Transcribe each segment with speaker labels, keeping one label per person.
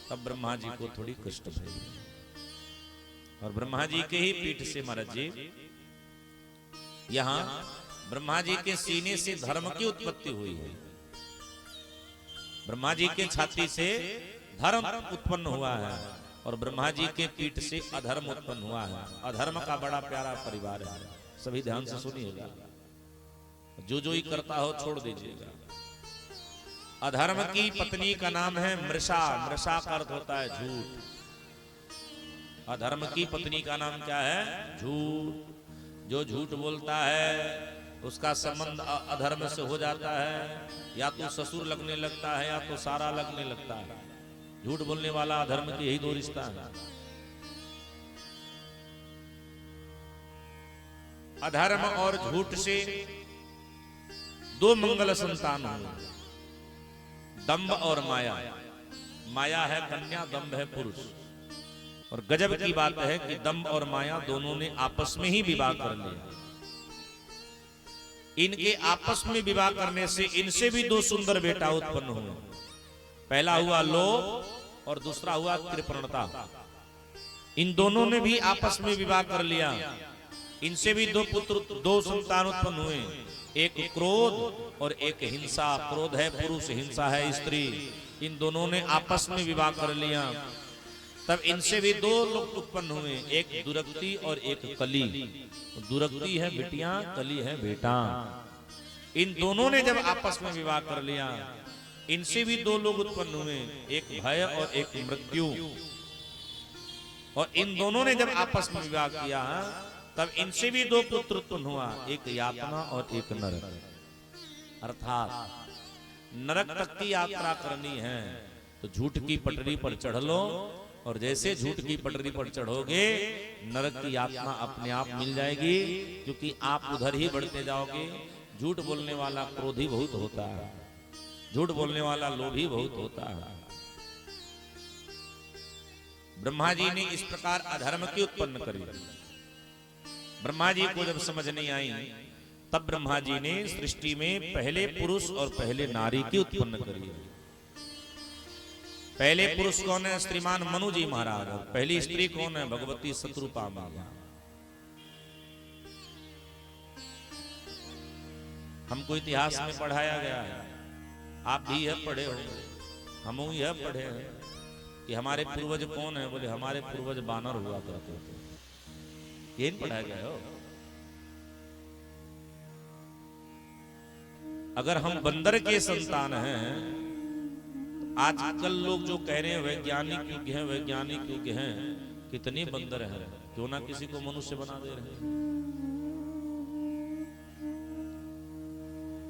Speaker 1: तब ब्रह्मा जी को थोड़ी कष्ट भई और ब्रह्मा जी के ही पीठ से महाराज जी यहां ब्रह्मा जी के सीने से धर्म की उत्पत्ति हुई है। ब्रह्मा जी के छाती से धर्म उत्पन्न हुआ है और ब्रह्मा जी के पीठ से अधर्म उत्पन्न हुआ है। अधर्म का बड़ा प्यारा परिवार है, सभी ध्यान से सुनिएगा, जो ही करता हो छोड़ दीजिएगा। अधर्म की पत्नी का नाम है मृषा। मृषा का अर्थ होता है झूठ। अधर्म की पत्नी का नाम क्या है? झूठ। जो झूठ बोलता है उसका संबंध अधर्म से हो जाता है, या तो ससुर लगने लगता है या तो सारा लगने लगता है। झूठ बोलने वाला अधर्म की यही दो रिश्ता है। अधर्म और झूठ से दो मंगल संतान हुए, दंभ और माया। माया है कन्या, दंभ है पुरुष। और गजब की बात है कि दंभ और माया दोनों ने आपस में ही विवाह कर लिया। इनके आपस में विवाह करने से इनसे भी दो सुंदर बेटा उत्पन्न हुए। पहला हुआ लोभ और दूसरा हुआ कृपणता। इन दोनों ने भी आपस में विवाह कर लिया। इनसे भी दो पुत्र, दो संतान उत्पन्न हुए, एक क्रोध और एक हिंसा। क्रोध है पुरुष, हिंसा है स्त्री। इन दोनों ने आपस में विवाह कर लिया। तब इनसे भी दो लोग उत्पन्न हुए, एक दुरक्ति और एक कली। दुरक्ति है बिटिया, कली है बेटा। इन दोनों ने जब आपस में विवाह कर लिया, इनसे भी दो लोग उत्पन्न हुए, एक भय और एक मृत्यु। और इन दोनों ने जब आपस में विवाह किया तब इनसे भी दो पुत्र उत्पन्न हुआ, एक यातना और एक नरक। अर्थात नरक तक की यात्रा करनी है तो झूठ की पटरी पर चढ़ लो, और जैसे झूठ की पटरी पर चढ़ोगे नरक की यातना अपने आप मिल जाएगी, क्योंकि आप उधर ही बढ़ते जाओगे। झूठ बोलने वाला क्रोधी बहुत होता है, झूठ बोलने वाला लोभी बहुत होता है। ब्रह्मा जी ने इस प्रकार अधर्म की उत्पन्न करी। ब्रह्मा जी को जब समझ नहीं आई तब ब्रह्मा जी ने सृष्टि में पहले पुरुष और पहले नारी की उत्पन्न करी। पहले पुरुष कौन है? श्रीमान मनु जी महाराज। और पहली स्त्री कौन है? भगवती शत्रुपा माता। हमको इतिहास में पढ़ाया गया है, आप भी यह पढ़े हो, हम यह पढ़े हैं कि हमारे पूर्वज कौन है? बोले हमारे पूर्वज बानर हुआ करते थे। ये नहीं पढ़ाया गया हो? अगर हम बंदर के संतान हैं, आजकल लोग जो कह रहे हैं वैज्ञानिक युग है, वैज्ञानिक युग है, कितने बंदर हैं, क्यों ना किसी को मनुष्य बना दे रहे हैं।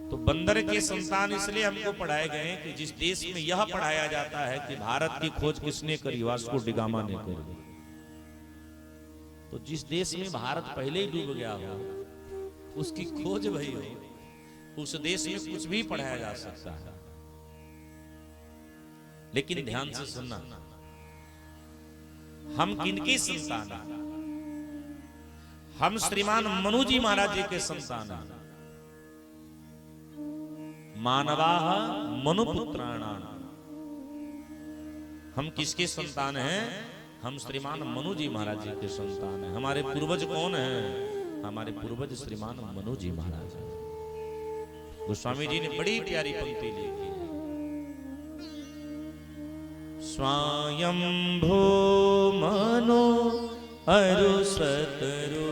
Speaker 1: तो बंदर के संतान इसलिए हमको पढ़ाए गए कि जिस देश में यह पढ़ाया जाता है कि भारत की खोज किसने करी? वास्को डी गामा ने करी। तो जिस देश में भारत पहले ही डूब गया हो, उसकी खोज भई हो, उस देश में कुछ भी पढ़ाया जा सकता है। लेकिन ध्यान से सुनना, हम किनकी संतान हैं? हम श्रीमान मनु जी महाराज जी के संतान हैं। मानवाः मनुपुत्राणाम्। हम किसके संतान हैं? हम श्रीमान मनु जी महाराज जी के संतान हैं। हमारे पूर्वज कौन हैं? हमारे पूर्वज श्रीमान मनु जी महाराज हैं। गोस्वामी जी ने बड़ी प्यारी पंक्ति लिखी है। स्वयंभू मनु अरु सतरू